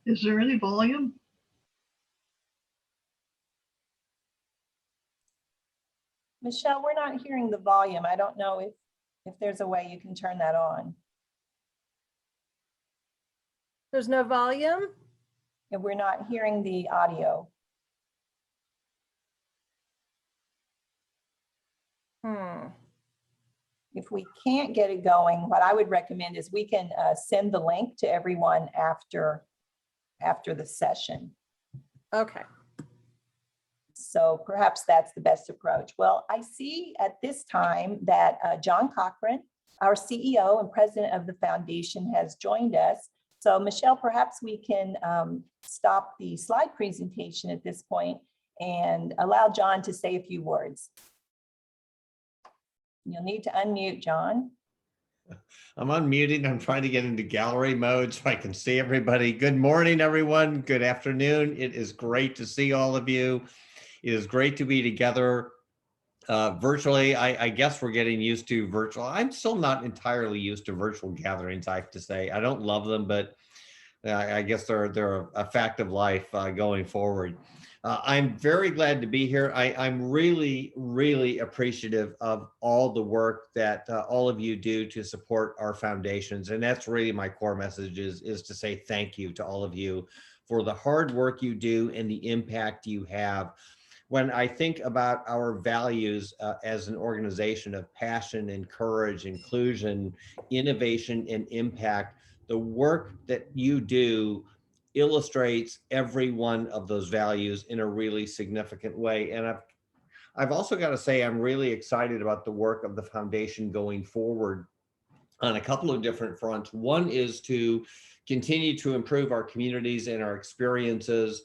Is there any volume? Michelle, we're not hearing the volume. I don't know if there's a way you can turn that on. There's no volume? And we're not hearing the audio. If we can't get it going, what I would recommend is we can send the link to everyone after the session. Okay. So perhaps that's the best approach. Well, I see at this time that John Cochran, our CEO and president of the foundation, has joined us. So Michelle, perhaps we can stop the slide presentation at this point and allow John to say a few words. You'll need to unmute, John. I'm unmuting. I'm trying to get into gallery mode so I can see everybody. Good morning, everyone. Good afternoon. It is great to see all of you. It is great to be together virtually. I guess we're getting used to virtual. I'm still not entirely used to virtual gatherings, I have to say. I don't love them, but I guess they're a fact of life going forward. I'm very glad to be here. I'm really, really appreciative of all the work that all of you do to support our foundations. And that's really my core message is to say thank you to all of you for the hard work you do and the impact you have. When I think about our values as an organization of passion and courage, inclusion, innovation, and impact, the work that you do illustrates every one of those values in a really significant way. And I've also got to say, I'm really excited about the work of the foundation going forward on a couple of different fronts. One is to continue to improve our communities and our experiences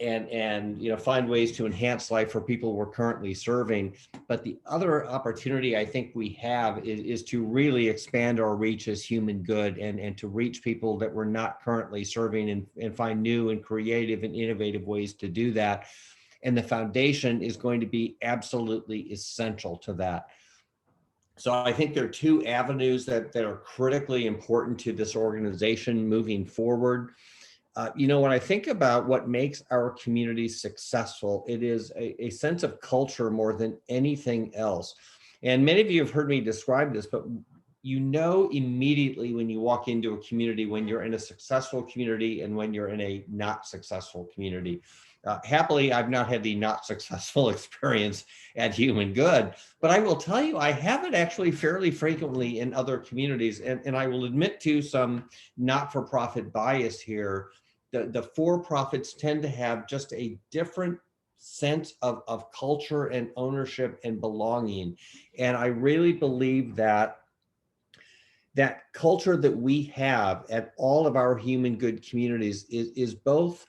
and find ways to enhance life for people we're currently serving. But the other opportunity I think we have is to really expand our reach as human good and to reach people that we're not currently serving and find new and creative and innovative ways to do that. And the foundation is going to be absolutely essential to that. So I think there are two avenues that are critically important to this organization moving forward. When I think about what makes our community successful, it is a sense of culture more than anything else. And many of you have heard me describe this, but you know immediately when you walk into a community, when you're in a successful community and when you're in a not successful community. Happily, I've not had the not successful experience at Human Good, but I will tell you, I have it actually fairly frequently in other communities. And I will admit to some not-for-profit bias here. The for-profits tend to have just a different sense of culture and ownership and belonging. And I really believe that culture that we have at all of our Human Good communities is both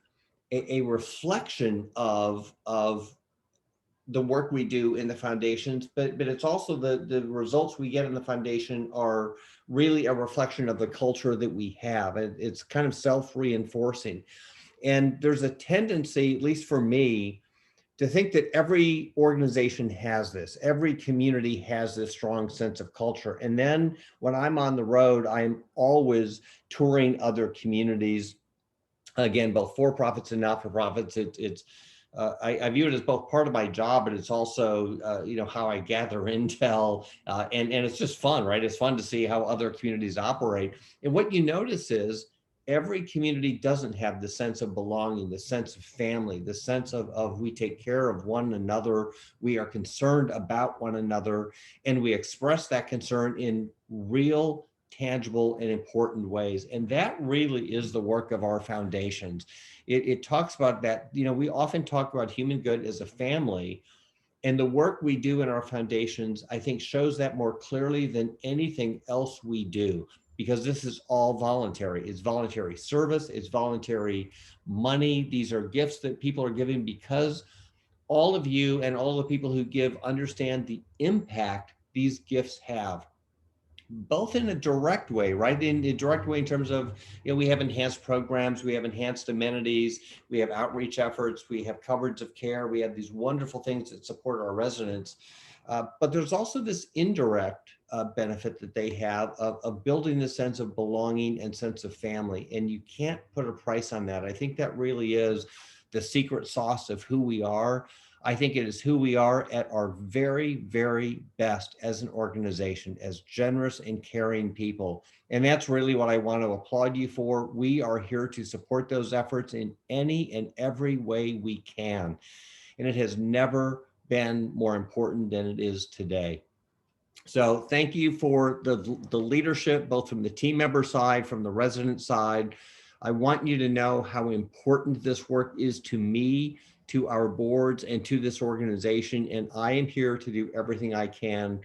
a reflection of the work we do in the foundations, but it's also the results we get in the foundation are really a reflection of the culture that we have. And it's kind of self-reinforcing. And there's a tendency, at least for me, to think that every organization has this, every community has this strong sense of culture. And then when I'm on the road, I'm always touring other communities. Again, both for-profits and not-for-profits. I view it as both part of my job, but it's also, how I gather intel, and it's just fun, right? It's fun to see how other communities operate. And what you notice is every community doesn't have the sense of belonging, the sense of family, the sense of we take care of one another, we are concerned about one another, and we express that concern in real, tangible and important ways. And that really is the work of our foundations. It talks about that, we often talk about Human Good as a family, and the work we do in our foundations, I think, shows that more clearly than anything else we do, because this is all voluntary. It's voluntary service, it's voluntary money. These are gifts that people are giving because all of you and all the people who give understand the impact these gifts have, both in a direct way, right? In a direct way in terms of, we have enhanced programs, we have enhanced amenities, we have outreach efforts, we have coverage of care, we have these wonderful things that support our residents. But there's also this indirect benefit that they have of building the sense of belonging and sense of family. And you can't put a price on that. I think that really is the secret sauce of who we are. I think it is who we are at our very, very best as an organization, as generous and caring people. And that's really what I want to applaud you for. We are here to support those efforts in any and every way we can. And it has never been more important than it is today. So thank you for the leadership, both from the team member side, from the resident side. I want you to know how important this work is to me, to our boards, and to this organization. And I am here to do everything I can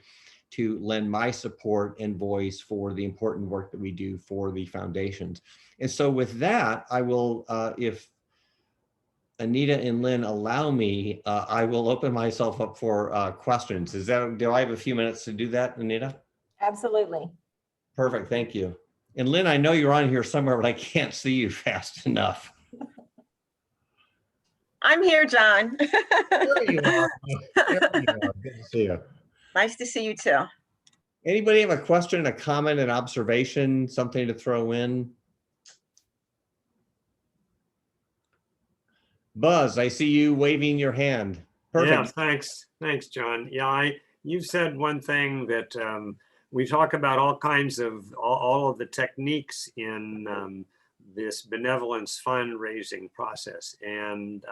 to lend my support and voice for the important work that we do for the foundations. And so with that, I will, if Anita and Lynn allow me, I will open myself up for questions. Do I have a few minutes to do that, Anita? Absolutely. Perfect, thank you. And Lynn, I know you're on here somewhere, but I can't see you fast enough. I'm here, John. There you are. There you are. Good to see you. Nice to see you too. Anybody have a question, a comment, an observation, something to throw in? Buzz, I see you waving your hand. Perfect. Yeah, thanks, John. Yeah, you've said one thing that we talk about all kinds of all of the techniques in this benevolence fundraising process, and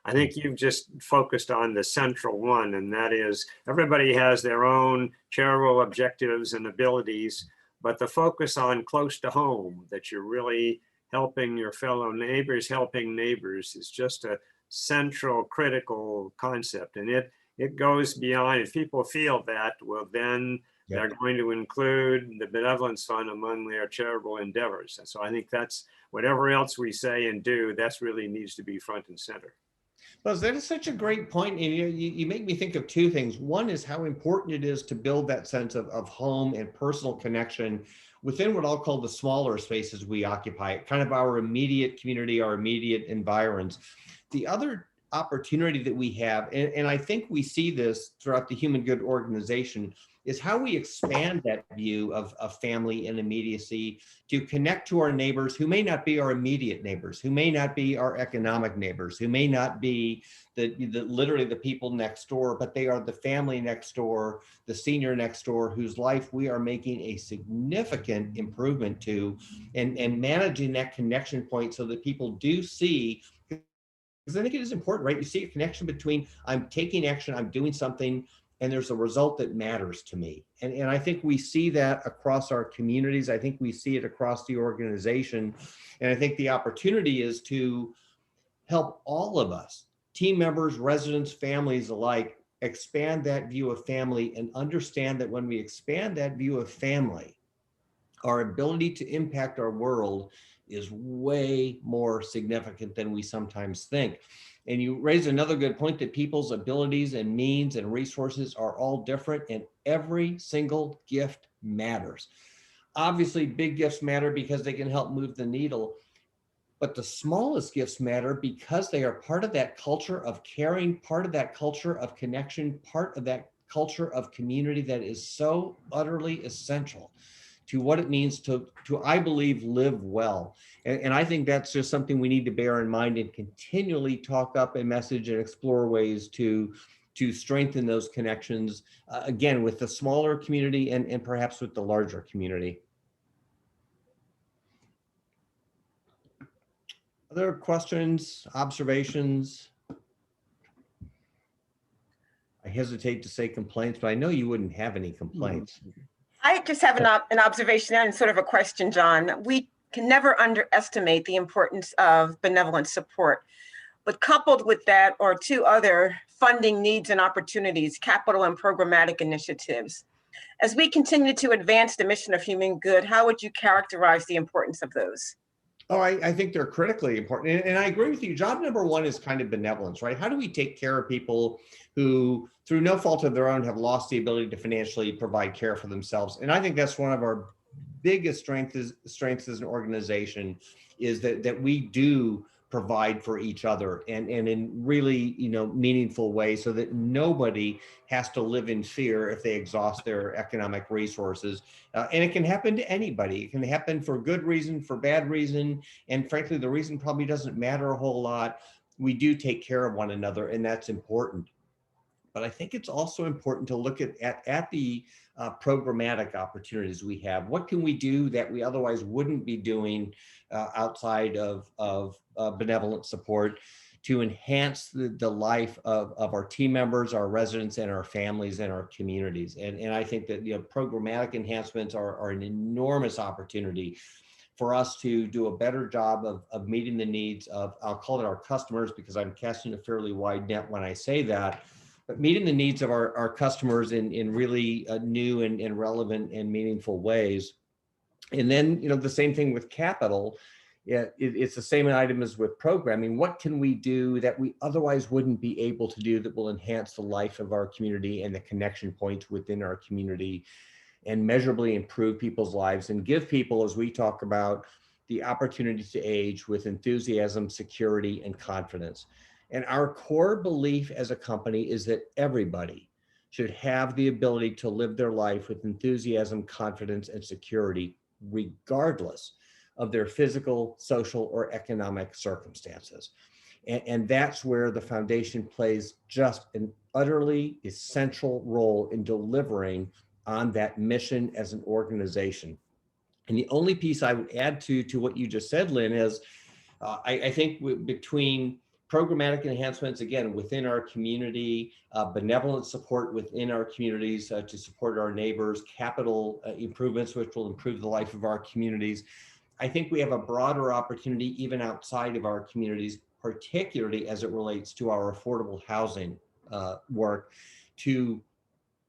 I think you've just focused on the central one, and that is everybody has their own charitable objectives and abilities, but the focus on close to home, that you're really helping your fellow neighbors, helping neighbors, is just a central critical concept. And it goes beyond. If people feel that, well, then they're going to include the benevolence fund among their charitable endeavors. And so I think that's whatever else we say and do, that's really needs to be front and center. Buzz, that is such a great point. And you make me think of two things. One is how important it is to build that sense of home and personal connection within what I'll call the smaller spaces we occupy, kind of our immediate community, our immediate environs. The other opportunity that we have, and I think we see this throughout the Human Good organization, is how we expand that view of family and immediacy to connect to our neighbors who may not be our immediate neighbors, who may not be our economic neighbors, who may not be literally the people next door, but they are the family next door, the senior next door, whose life we are making a significant improvement to, and managing that connection point so that people do see, because I think it is important, right? You see a connection between I'm taking action, I'm doing something, and there's a result that matters to me. And I think we see that across our communities. I think we see it across the organization. And I think the opportunity is to help all of us, team members, residents, families alike, expand that view of family and understand that when we expand that view of family, our ability to impact our world is way more significant than we sometimes think. And you raise another good point that people's abilities and means and resources are all different, and every single gift matters. Obviously, big gifts matter because they can help move the needle, but the smallest gifts matter because they are part of that culture of caring, part of that culture of connection, part of that culture of community that is so utterly essential to what it means to I believe, live well. And I think that's just something we need to bear in mind and continually talk up and message and explore ways to strengthen those connections, again, with the smaller community and perhaps with the larger community. Other questions, observations? I hesitate to say complaints, but I know you wouldn't have any complaints. I just have an observation and sort of a question, John. We can never underestimate the importance of benevolent support, but coupled with that are two other funding needs and opportunities, capital and programmatic initiatives. As we continue to advance the mission of human good, how would you characterize the importance of those? Oh, I think they're critically important. And I agree with you. Job number one is kind of benevolence, right? How do we take care of people who, through no fault of their own, have lost the ability to financially provide care for themselves? And I think that's one of our biggest strengths as an organization, is that we do provide for each other and in really, meaningful ways so that nobody has to live in fear if they exhaust their economic resources. And it can happen to anybody. It can happen for good reason, for bad reason. And frankly, the reason probably doesn't matter a whole lot. We do take care of one another, and that's important. But I think it's also important to look at the programmatic opportunities we have. What can we do that we otherwise wouldn't be doing outside of benevolent support to enhance the life of our team members, our residents, and our families and our communities? And I think that programmatic enhancements are an enormous opportunity for us to do a better job of meeting the needs of, I'll call it our customers, because I'm casting a fairly wide net when I say that, but meeting the needs of our customers in really new and relevant and meaningful ways. And then, the same thing with capital. Yeah, it's the same item as with programming. What can we do that we otherwise wouldn't be able to do that will enhance the life of our community and the connection points within our community and measurably improve people's lives and give people, as we talk about, the opportunity to age with enthusiasm, security, and confidence. And our core belief as a company is that everybody should have the ability to live their life with enthusiasm, confidence, and security, regardless of their physical, social, or economic circumstances. And that's where the foundation plays just an utterly essential role in delivering on that mission as an organization. And the only piece I would add to what you just said, Lynn, is I think between programmatic enhancements, again, within our community, benevolent support within our communities to support our neighbors, capital improvements, which will improve the life of our communities. I think we have a broader opportunity even outside of our communities, particularly as it relates to our affordable housing work, to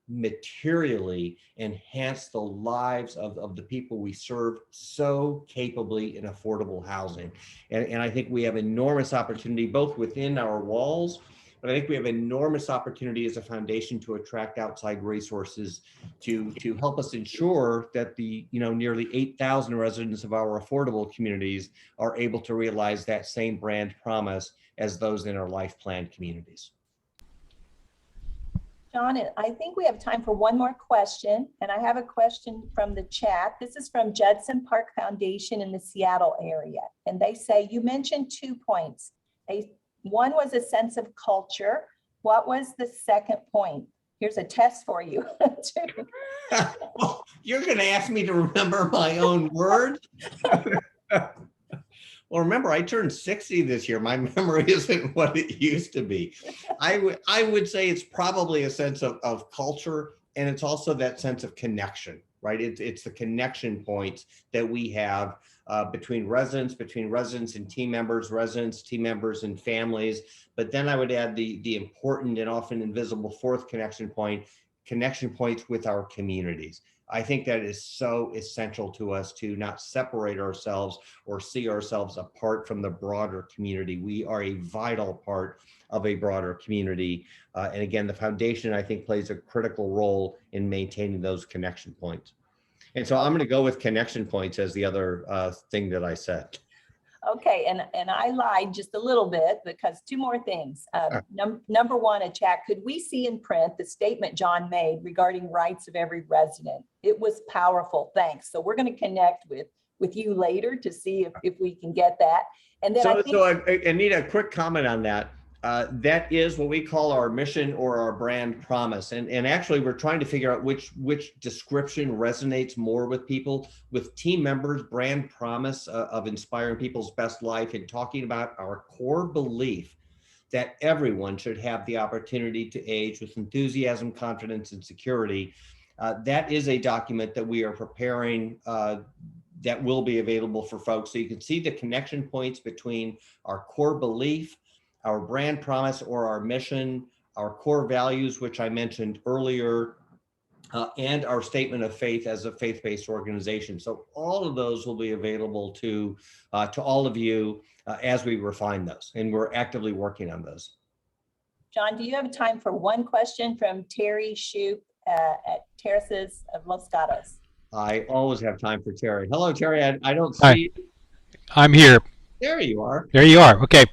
materially enhance the lives of the people we serve so capably in affordable housing. And I think we have enormous opportunity both within our walls, but I think we have enormous opportunity as a foundation to attract outside resources to help us ensure that the nearly 8,000 residents of our affordable communities are able to realize that same brand promise as those in our life plan communities. John, I think we have time for one more question, and I have a question from the chat. This is from Judson Park Foundation in the Seattle area, and they say, you mentioned 2 points. One was a sense of culture. What was the second point? Here's a test for you. Well, you're going to ask me to remember my own words? Well, remember, I turned 60 this year. My memory isn't what it used to be. I would say it's probably a sense of culture, and it's also that sense of connection, right? It's the connection points that we have between residents and team members, residents, team members, and families. But then I would add the important and often invisible fourth connection points with our communities. I think that is so essential to us to not separate ourselves or see ourselves apart from the broader community. We are a vital part of a broader community. And again, the foundation, I think, plays a critical role in maintaining those connection points. And so I'm going to go with connection points as the other thing that I said. Okay, and I lied just a little bit because 2 more things. Number one, a chat, could we see in print the statement John made regarding rights of every resident? It was powerful, thanks. So we're going to connect with you later to see if we can get that. And then I need a quick comment on that. That is what we call our mission or our brand promise. And actually, we're trying to figure out which description resonates more with people. With team members, brand promise of inspiring people's best life and talking about our core belief that everyone should have the opportunity to age with enthusiasm, confidence, and security. That is a document that we are preparing that will be available for folks. So you can see the connection points between our core belief, our brand promise or our mission, our core values, which I mentioned earlier, and our statement of faith as a faith-based organization. So all of those will be available to all of you as we refine those, and we're actively working on those. John, do you have time for one question from Terry Shoup at Terraces of Los Gatos? I always have time for Terry. Hello, Terry. I don't see you. I'm here. There you are. There you are. Okay.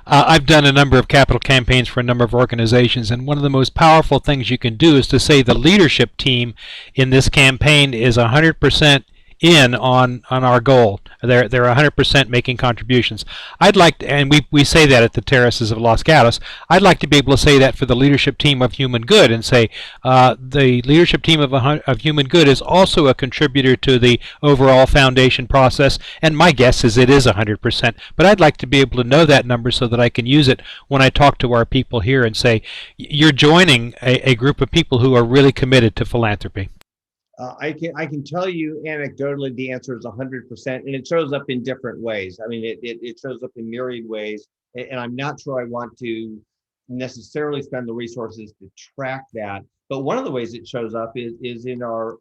I've done a number of capital campaigns for a number of organizations, and one of the most powerful things you can do is to say the leadership team in this campaign is 100% in on our goal. They're 100% making contributions. I'd like to, and we say that at the Terraces of Los Gatos. I'd like to be able to say that for the leadership team of Human Good and say the leadership team of Human Good is also a contributor to the overall foundation process. And my guess is it is 100%. But I'd like to be able to know that number so that I can use it when I talk to our people here and say, you're joining a group of people who are really committed to philanthropy. I can tell you anecdotally the answer is 100%, and it shows up in different ways. I mean, it shows up in myriad ways, and I'm not sure I want to necessarily spend the resources to track that. But one of the ways it shows up is in our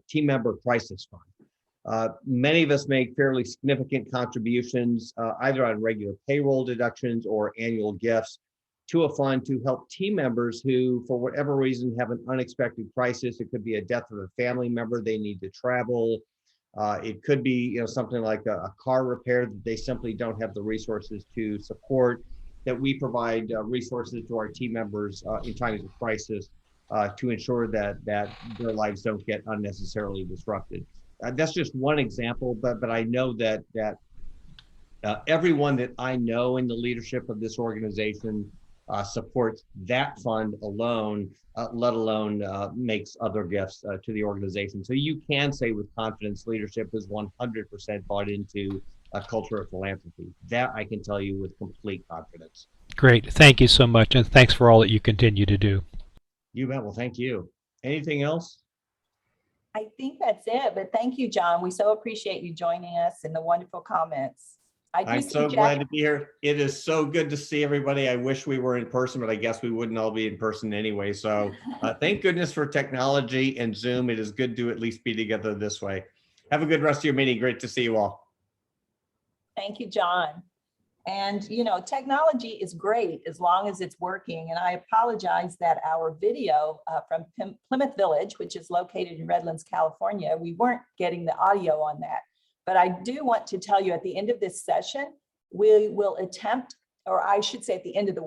team member crisis fund. Many of us make fairly significant contributions, either on regular payroll deductions or annual gifts, to a fund to help team members who, for whatever reason, have an unexpected crisis. It could be a death of a family member, they need to travel. It could be, something like a car repair that they simply don't have the resources to support, that we provide resources to our team members in times of crisis to ensure that their lives don't get unnecessarily disrupted. That's just one example, but I know that everyone that I know in the leadership of this organization supports that fund alone, let alone makes other gifts to the organization. So you can say with confidence, leadership is 100% bought into a culture of philanthropy. That I can tell you with complete confidence. Great. Thank you so much. And thanks for all that you continue to do. You bet. Well, thank you. Anything else? I think that's it, but thank you, John. We so appreciate you joining us and the wonderful comments. I'm so glad to be here. It is so good to see everybody. I wish we were in person, but I guess we wouldn't all be in person anyway. So thank goodness for technology and Zoom. It is good to at least be together this way. Have a good rest of your meeting. Great to see you all. Thank you, John. And, technology is great as long as it's working. And I apologize that our video from Plymouth Village, which is located in Redlands, California, we weren't getting the audio on that. But I do want to tell you at the end of this session, we will attempt, or I should say at the end of the